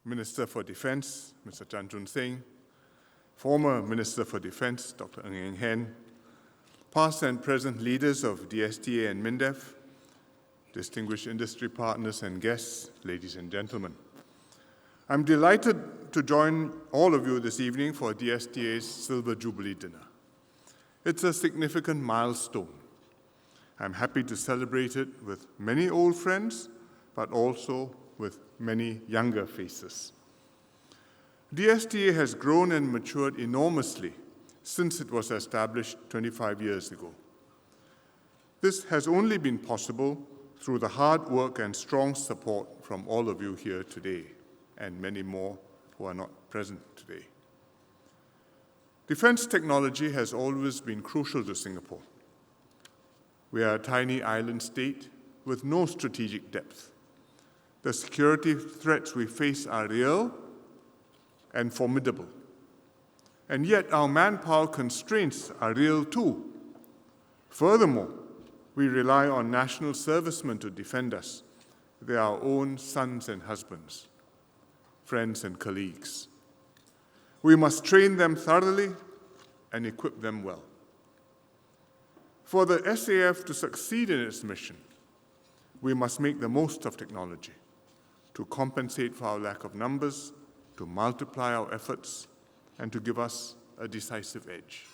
Minister for Defense, Mr. Chan Chun Sing, former Minister for Defense, Dr. Ng Eng Hen, past and present leaders of DSTA and MINDEF, distinguished industry partners and guests, ladies and gentlemen. I'm delighted to join all of you this evening for DSTA's Silver Jubilee Dinner. It's a significant milestone. I'm happy to celebrate it with many old friends, but also with many younger faces. DSTA has grown and matured enormously since it was established 25 years ago. This has only been possible through the hard work and strong support from all of you here today, and many more who are not present today. Defense technology has always been crucial to Singapore. We are a tiny island state with no strategic depth. The security threats we face are real and formidable. And yet our manpower constraints are real too. Furthermore, we rely on national servicemen to defend us. They are our own sons and husbands, friends and colleagues. We must train them thoroughly and equip them well. For the SAF to succeed in its mission, we must make the most of technology to compensate for our lack of numbers, to multiply our efforts, and to give us a decisive edge.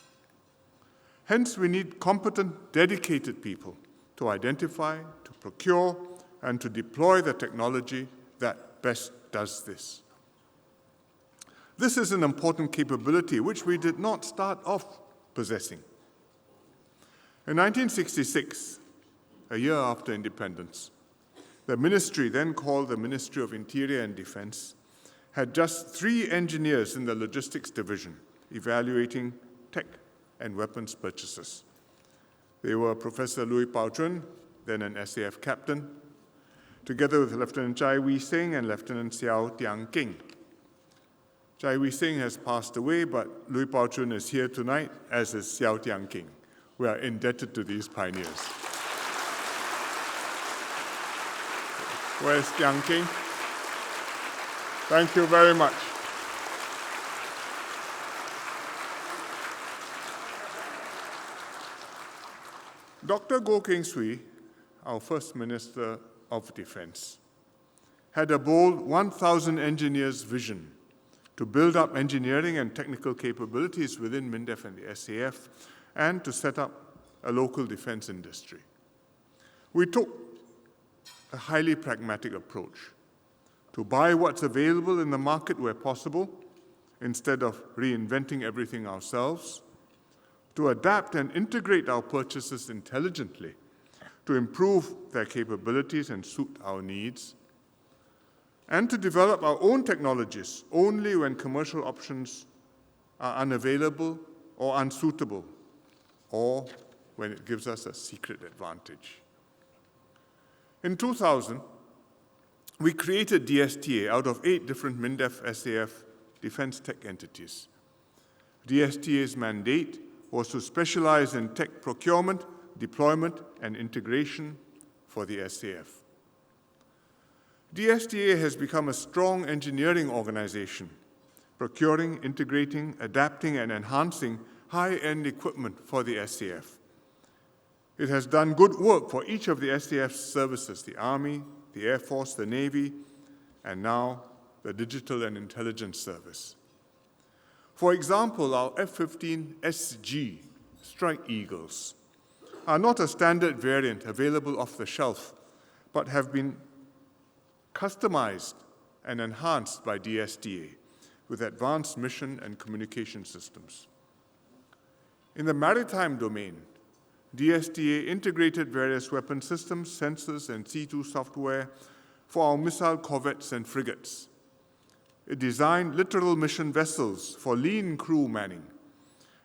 Hence, we need competent, dedicated people to identify, to procure, and to deploy the technology that best does this. This is an important capability which we did not start off possessing. In 1966, a year after independence, the ministry, then called the Ministry of Interior and Defense, had just 3 engineers in the logistics division evaluating tech and weapons purchases. They were Professor Lui Pao Chun, then an SAF captain, together with Lieutenant Chai Wee Sing and Lieutenant Xiao Tiang King. Chai Wee Sing has passed away, but Lui Pao Chun is here tonight, as is Xiao Tiang King. We are indebted to these pioneers. Where's Tiang King? Thank you very much. Dr. Goh Keng Swee, our first Minister of Defense, had a bold 1,000 engineers vision to build up engineering and technical capabilities within MINDEF and the SAF, and to set up a local defense industry. We took a highly pragmatic approach to buy what's available in the market where possible, instead of reinventing everything ourselves, to adapt and integrate our purchases intelligently, to improve their capabilities and suit our needs, and to develop our own technologies only when commercial options are unavailable or unsuitable, or when it gives us a secret advantage. In 2000, we created DSTA out of 8 different MINDEF SAF defense tech entities. DSTA's mandate was to specialize in tech procurement, deployment, and integration for the SAF. DSTA has become a strong engineering organization, procuring, integrating, adapting, and enhancing high-end equipment for the SAF. It has done good work for each of the SAF services, the Army, the Air Force, the Navy, and now the Digital and Intelligence Service. For example, our F-15SG Strike Eagles are not a standard variant available off the shelf, but have been customized and enhanced by DSDA with advanced mission and communication systems. In the maritime domain, DSDA integrated various weapon systems, sensors, and C2 software for our missile corvettes and frigates. It designed littoral mission vessels for lean crew manning,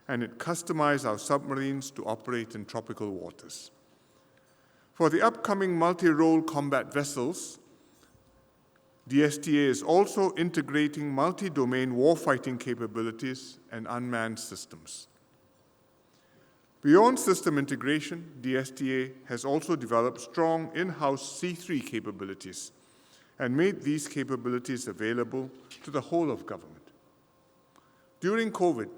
and it customized our submarines to operate in tropical waters. For the upcoming multi-role combat vessels, DSTA is also integrating multi-domain warfighting capabilities and unmanned systems. Beyond system integration, DSTA has also developed strong in-house C3 capabilities and made these capabilities available to the whole of government. During COVID,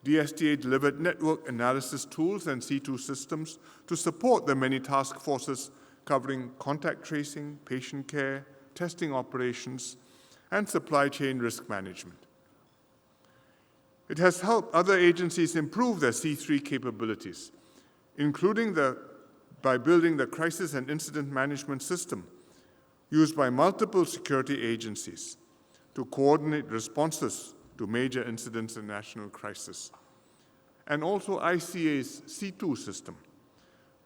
DSTA delivered network analysis tools and C2 systems to support the many task forces covering contact tracing, patient care, testing operations, and supply chain risk management. It has helped other agencies improve their C3 capabilities, including by building the crisis and incident management system used by multiple security agencies to coordinate responses to major incidents and national crisis, and also ICA's C2 system,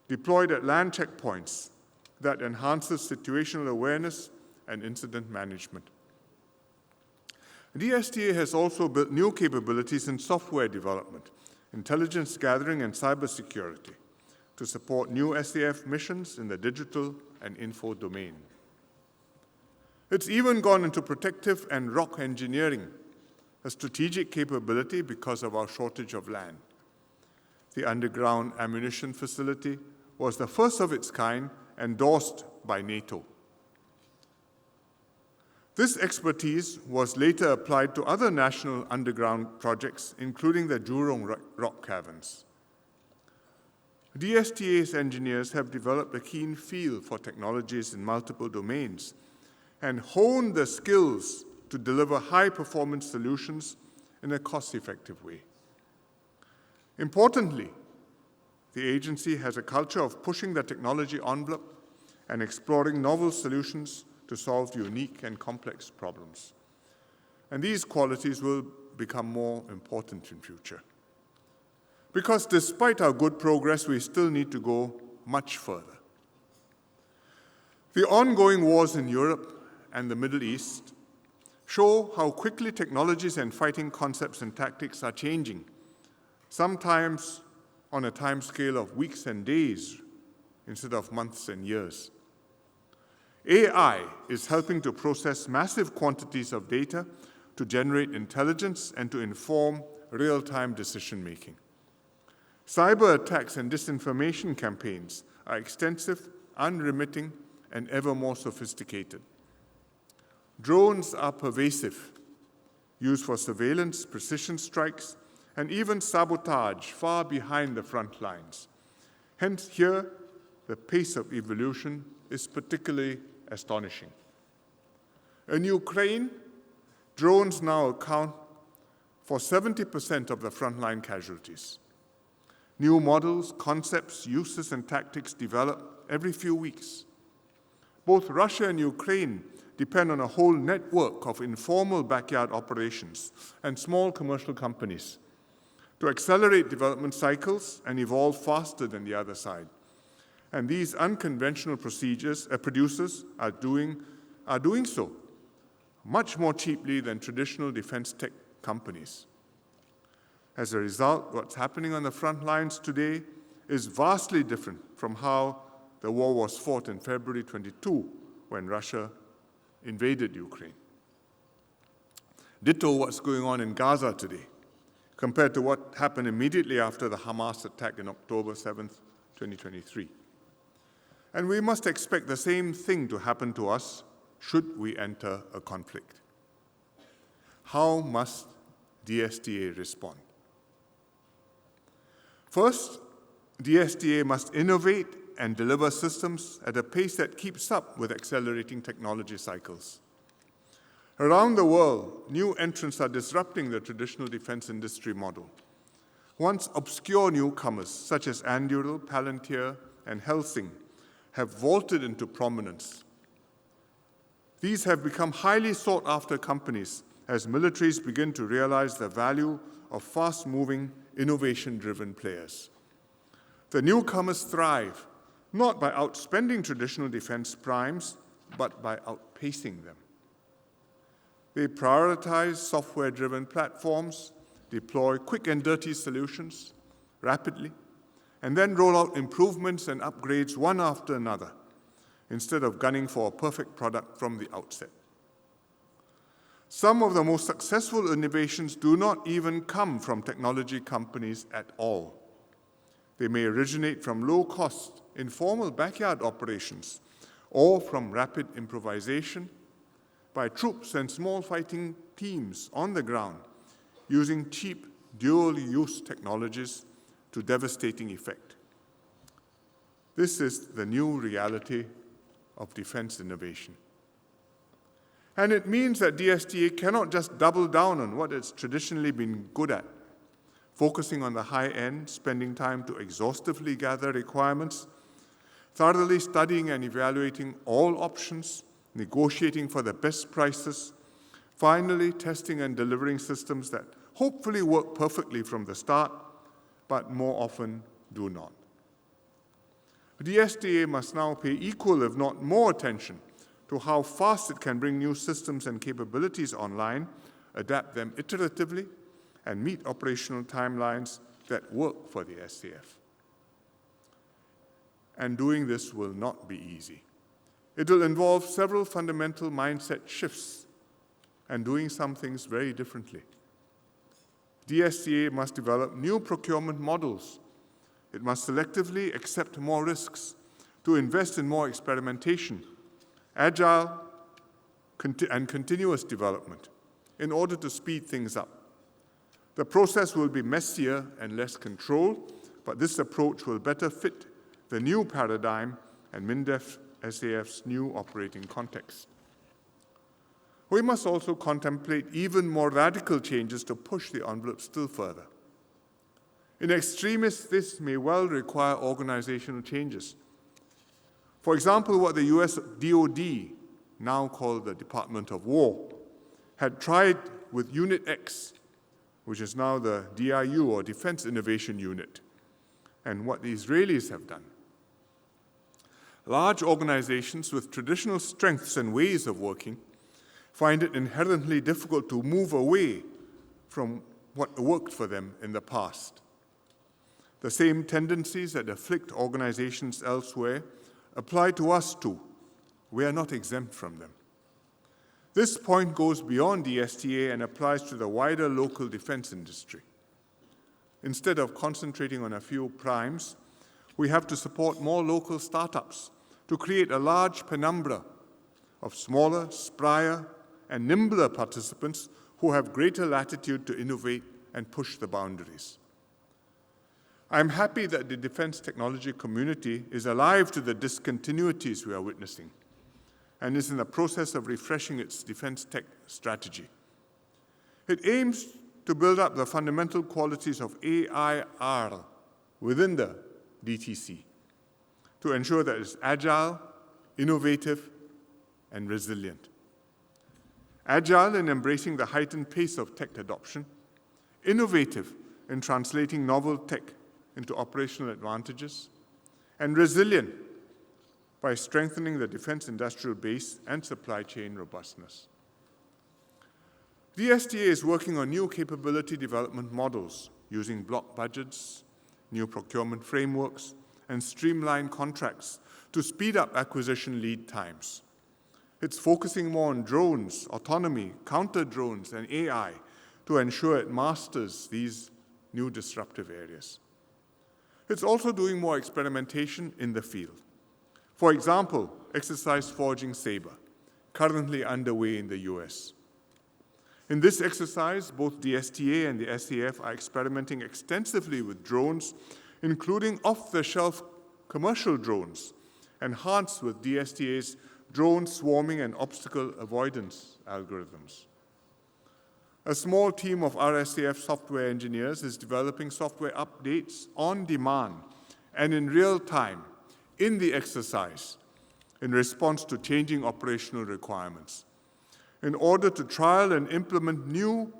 deployed at land checkpoints that enhances situational awareness and incident management. DSTA has also built new capabilities in software development, intelligence gathering, and cybersecurity to support new SAF missions in the digital and info domain. It's even gone into protective and rock engineering, a strategic capability because of our shortage of land. The underground ammunition facility was the first of its kind endorsed by NATO. This expertise was later applied to other national underground projects, including the Jurong rock caverns. DSTA's engineers have developed a keen feel for technologies in multiple domains and honed the skills to deliver high-performance solutions in a cost-effective way. Importantly, the agency has a culture of pushing the technology envelope and exploring novel solutions to solve unique and complex problems. And these qualities will become more important in future. Because despite our good progress, we still need to go much further. The ongoing wars in Europe and the Middle East show how quickly technologies and fighting concepts and tactics are changing, sometimes on a time scale of weeks and days instead of months and years. AI is helping to process massive quantities of data to generate intelligence and to inform real-time decision-making. Cyber attacks and disinformation campaigns are extensive, unremitting, and ever more sophisticated. Drones are pervasive, used for surveillance, precision strikes, and even sabotage far behind the front lines. Hence, here, the pace of evolution is particularly astonishing. In Ukraine, drones now account for 70% of the frontline casualties. New models, concepts, uses, and tactics develop every few weeks. Both Russia and Ukraine depend on a whole network of informal backyard operations and small commercial companies to accelerate development cycles and evolve faster than the other side. And these unconventional producers are doing so much more cheaply than traditional defense tech companies. As a result, what's happening on the front lines today is vastly different from how the war was fought in February 22, when Russia invaded Ukraine. Ditto what's going on in Gaza today, compared to what happened immediately after the Hamas attack on October 7th, 2023. And we must expect the same thing to happen to us should we enter a conflict. How must DSTA respond? First, DSTA must innovate and deliver systems at a pace that keeps up with accelerating technology cycles. Around the world, new entrants are disrupting the traditional defense industry model. Once obscure newcomers, such as Anduril, Palantir, and Helsing, have vaulted into prominence. These have become highly sought-after companies as militaries begin to realize the value of fast-moving, innovation-driven players. The newcomers thrive, not by outspending traditional defense primes, but by outpacing them. They prioritize software-driven platforms, deploy quick and dirty solutions rapidly, and then roll out improvements and upgrades one after another, instead of gunning for a perfect product from the outset. Some of the most successful innovations do not even come from technology companies at all. They may originate from low-cost, informal backyard operations or from rapid improvisation by troops and small fighting teams on the ground using cheap dual-use technologies to devastating effect. This is the new reality of defense innovation. And it means that DSTA cannot just double down on what it's traditionally been good at, focusing on the high end, spending time to exhaustively gather requirements, thoroughly studying and evaluating all options, negotiating for the best prices, finally testing and delivering systems that hopefully work perfectly from the start, but more often do not. DSDA must now pay equal, if not more, attention to how fast it can bring new systems and capabilities online, adapt them iteratively, and meet operational timelines that work for the SAF. And doing this will not be easy. It will involve several fundamental mindset shifts and doing some things very differently. DSTA must develop new procurement models. It must selectively accept more risks, to invest in more experimentation, agile and continuous development in order to speed things up. The process will be messier and less controlled, but this approach will better fit the new paradigm and MINDEF SAF's new operating context. We must also contemplate even more radical changes to push the envelope still further. In extremis, this may well require organizational changes. For example, what the US DoD, now called the Department of War, had tried with Unit X, which is now the DIU, or Defense Innovation Unit, and what the Israelis have done. Large organizations with traditional strengths and ways of working find it inherently difficult to move away from what worked for them in the past. The same tendencies that afflict organizations elsewhere apply to us too. We are not exempt from them. This point goes beyond DSTA and applies to the wider local defense industry. Instead of concentrating on a few primes, we have to support more local startups to create a large penumbra of smaller, sprier, and nimbler participants who have greater latitude to innovate and push the boundaries. I'm happy that the defense technology community is alive to the discontinuities we are witnessing and is in the process of refreshing its defense tech strategy. It aims to build up the fundamental qualities of AIR within the DTC to ensure that it's agile, innovative, and resilient. Agile in embracing the heightened pace of tech adoption, innovative in translating novel tech into operational advantages, and resilient by strengthening the defense industrial base and supply chain robustness. DSTA is working on new capability development models using block budgets, new procurement frameworks, and streamlined contracts to speed up acquisition lead times. It's focusing more on drones, autonomy, counter-drones, and AI to ensure it masters these new disruptive areas. It's also doing more experimentation in the field. For example, exercise Forging Sabre, currently underway in the US. In this exercise, both DSTA and the SAF are experimenting extensively with drones, including off-the-shelf commercial drones, enhanced with DSTA's drone swarming and obstacle avoidance algorithms. A small team of RSAF software engineers is developing software updates on demand and in real time in the exercise in response to changing operational requirements in order to trial and implement new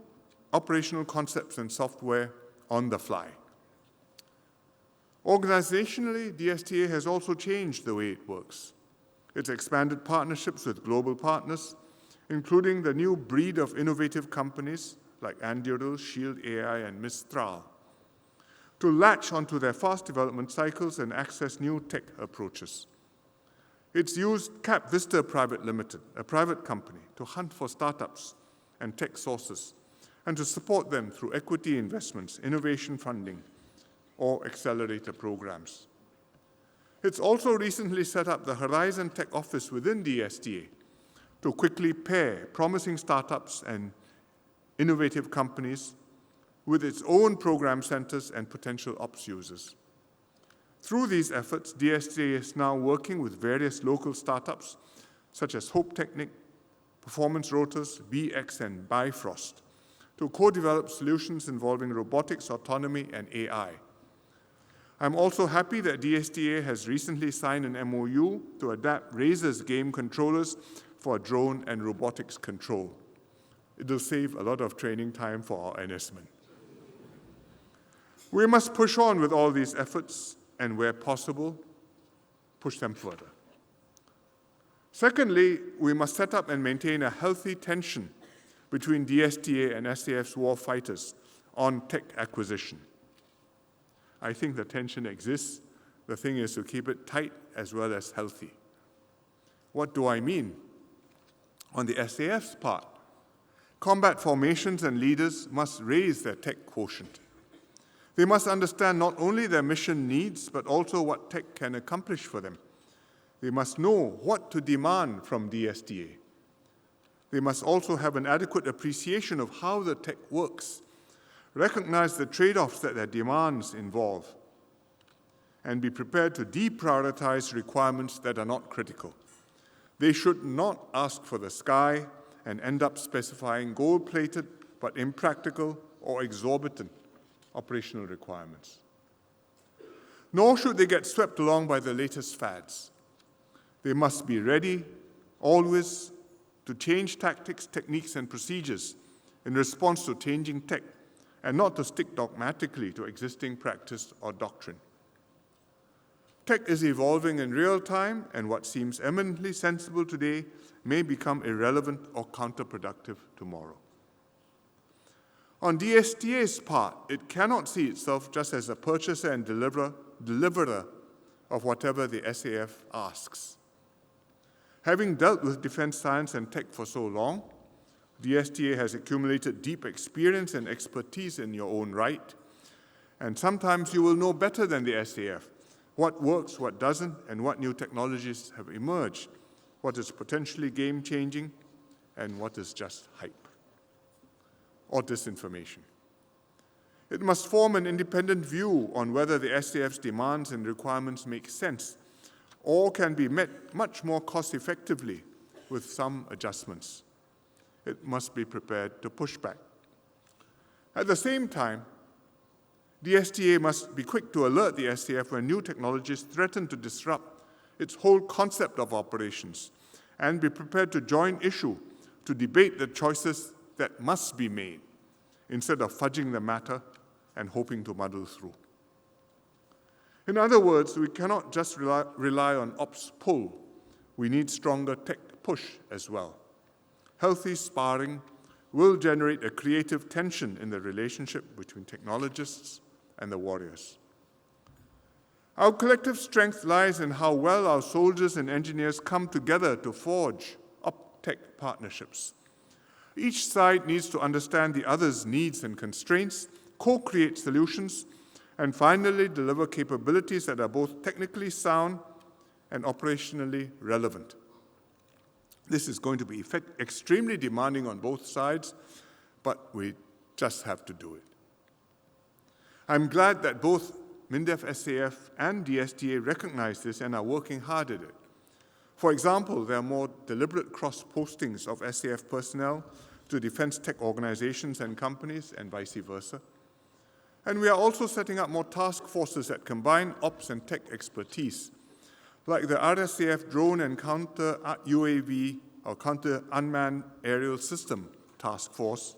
operational concepts and software on the fly. Organizationally, DSTA has also changed the way it works. It's expanded partnerships with global partners, including the new breed of innovative companies like Anduril, Shield AI, and Mistral, to latch onto their fast development cycles and access new tech approaches. It's used Cap Vista Private Limited, a private company, to hunt for startups and tech sources and to support them through equity investments, innovation funding, or accelerator programs. It's also recently set up the Horizon Tech Office within DSTA to quickly pair promising startups and innovative companies with its own program centers and potential ops users. Through these efforts, DSDA is now working with various local startups such as Hope Technic, Performance Rotors, BX, and Bifrost to co-develop solutions involving robotics, autonomy, and AI. I'm also happy that DSDA has recently signed an MOU to adapt Razer's game controllers for drone and robotics control. It will save a lot of training time for our NSmen. We must push on with all these efforts and, where possible, push them further. Secondly, we must set up and maintain a healthy tension between DSTA and SAF's war fighters on tech acquisition. I think the tension exists. The thing is to keep it tight as well as healthy. What do I mean? On the SAF's part, combat formations and leaders must raise their tech quotient. They must understand not only their mission needs, but also what tech can accomplish for them. They must know what to demand from DSDA. They must also have an adequate appreciation of how the tech works, recognize the trade-offs that their demands involve, and be prepared to deprioritize requirements that are not critical. They should not ask for the sky and end up specifying gold-plated but impractical or exorbitant operational requirements. Nor should they get swept along by the latest fads. They must be ready, always, to change tactics, techniques, and procedures in response to changing tech, and not to stick dogmatically to existing practice or doctrine. Tech is evolving in real time, and what seems eminently sensible today may become irrelevant or counterproductive tomorrow. On DSTA's part, it cannot see itself just as a purchaser and deliverer of whatever the SAF asks. Having dealt with defense science and tech for so long, DSTA has accumulated deep experience and expertise in your own right, and sometimes you will know better than the SAF what works, what doesn't, and what new technologies have emerged, what is potentially game-changing, and what is just hype or disinformation. It must form an independent view on whether the SAF's demands and requirements make sense or can be met much more cost-effectively with some adjustments. It must be prepared to push back. At the same time, DSTA must be quick to alert the SAF when new technologies threaten to disrupt its whole concept of operations, and be prepared to join issue to debate the choices that must be made, instead of fudging the matter and hoping to muddle through. In other words, we cannot just rely on ops pull. We need stronger tech push as well. Healthy sparring will generate a creative tension in the relationship between technologists and the warriors. Our collective strength lies in how well our soldiers and engineers come together to forge op-tech partnerships. Each side needs to understand the other's needs and constraints, co-create solutions, and finally deliver capabilities that are both technically sound and operationally relevant. This is going to be extremely demanding on both sides, but we just have to do it. I'm glad that both MINDEF SAF and DSDA recognize this and are working hard at it. For example, there are more deliberate cross-postings of SAF personnel to defense tech organizations and companies, and vice versa. And we are also setting up more task forces that combine ops and tech expertise, like the RSAF Drone and Counter UAV or Counter Unmanned Aerial System Task Force,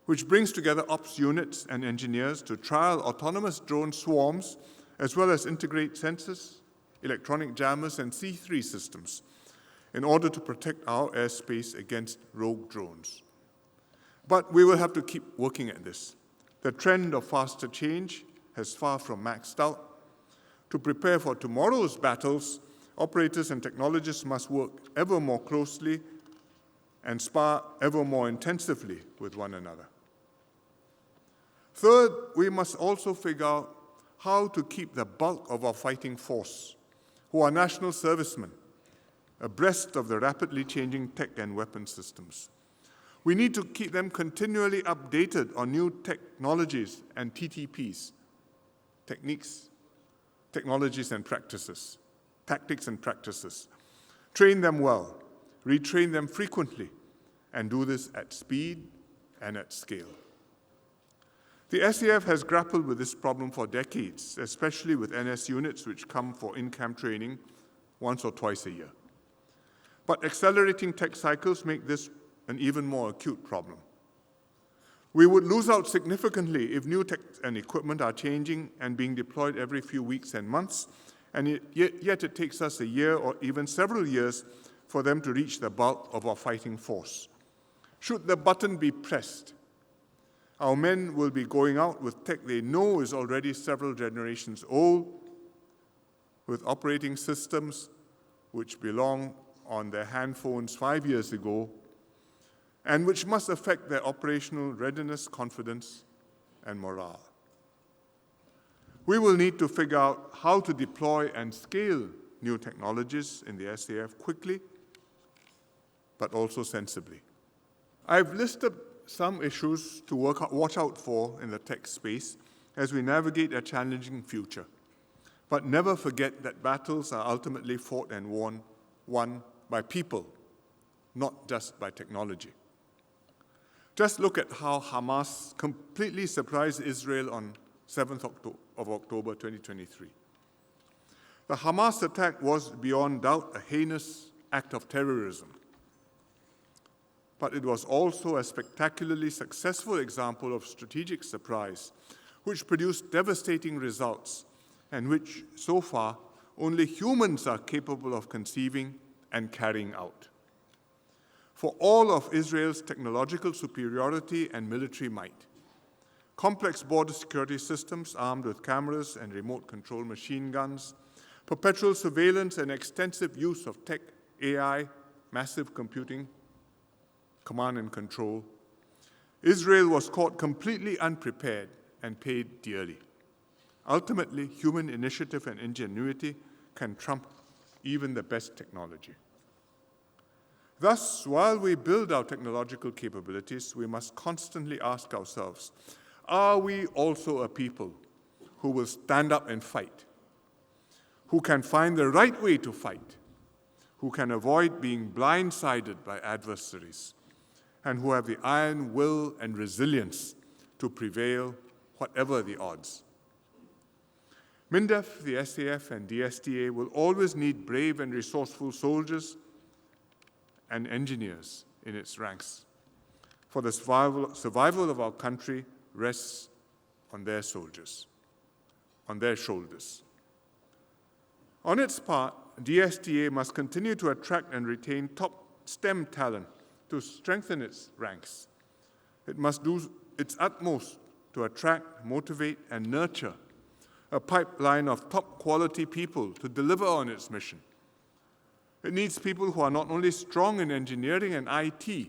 which brings together ops units and engineers to trial autonomous drone swarms, as well as integrate sensors, electronic jammers, and C3 systems in order to protect our airspace against rogue drones. But we will have to keep working at this. The trend of faster change has far from maxed out. To prepare for tomorrow's battles, operators and technologists must work ever more closely and spar ever more intensively with one another. Third, we must also figure out how to keep the bulk of our fighting force who are national servicemen, abreast of the rapidly changing tech and weapon systems. We need to keep them continually updated on new technologies and TTPs, techniques, technologies and practices, tactics and practices. Train them well, retrain them frequently, and do this at speed and at scale. The SAF has grappled with this problem for decades, especially with NS units which come for in-camp training once or twice a year. But accelerating tech cycles make this an even more acute problem. We would lose out significantly if new tech and equipment are changing and being deployed every few weeks and months, and yet it takes us a year or even several years for them to reach the bulk of our fighting force. Should the button be pressed, our men will be going out with tech they know is already several generations old, with operating systems which belong on their handphones 5 years ago, and which must affect their operational readiness, confidence, and morale. We will need to figure out how to deploy and scale new technologies in the SAF quickly, but also sensibly. I've listed some issues to watch out for in the tech space as we navigate a challenging future. But never forget that battles are ultimately fought and won by people, not just by technology. Just look at how Hamas completely surprised Israel on 7th of October 2023. The Hamas attack was beyond doubt a heinous act of terrorism, but it was also a spectacularly successful example of strategic surprise, which produced devastating results and which, so far, only humans are capable of conceiving and carrying out. For all of Israel's technological superiority and military might, complex border security systems armed with cameras and remote control machine guns, perpetual surveillance and extensive use of tech, AI, massive computing, command and control, Israel was caught completely unprepared and paid dearly. Ultimately, human initiative and ingenuity can trump even the best technology. Thus, while we build our technological capabilities, we must constantly ask ourselves, are we also a people who will stand up and fight, who can find the right way to fight, who can avoid being blindsided by adversaries, and who have the iron will and resilience to prevail whatever the odds? MINDEF, the SAF, and DSDA will always need brave and resourceful soldiers and engineers in its ranks, for the survival of our country rests on their soldiers, on their shoulders. On its part, DSDA must continue to attract and retain top STEM talent to strengthen its ranks. It must do its utmost to attract, motivate, and nurture a pipeline of top quality people to deliver on its mission. It needs people who are not only strong in engineering and IT,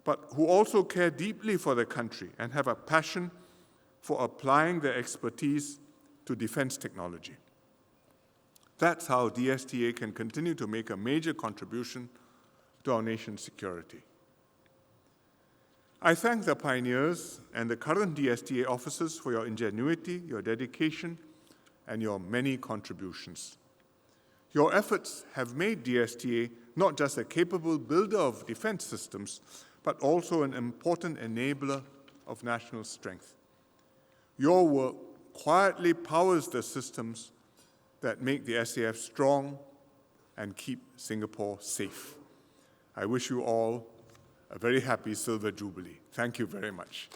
but who also care deeply for their country and have a passion for applying their expertise to defense technology. That's how DSTA can continue to make a major contribution to our nation's security. I thank the pioneers and the current DSTA officers for your ingenuity, your dedication, and your many contributions. Your efforts have made DSTA not just a capable builder of defense systems, but also an important enabler of national strength. Your work quietly powers the systems that make the SAF strong and keep Singapore safe. I wish you all a very happy Silver Jubilee. Thank you very much.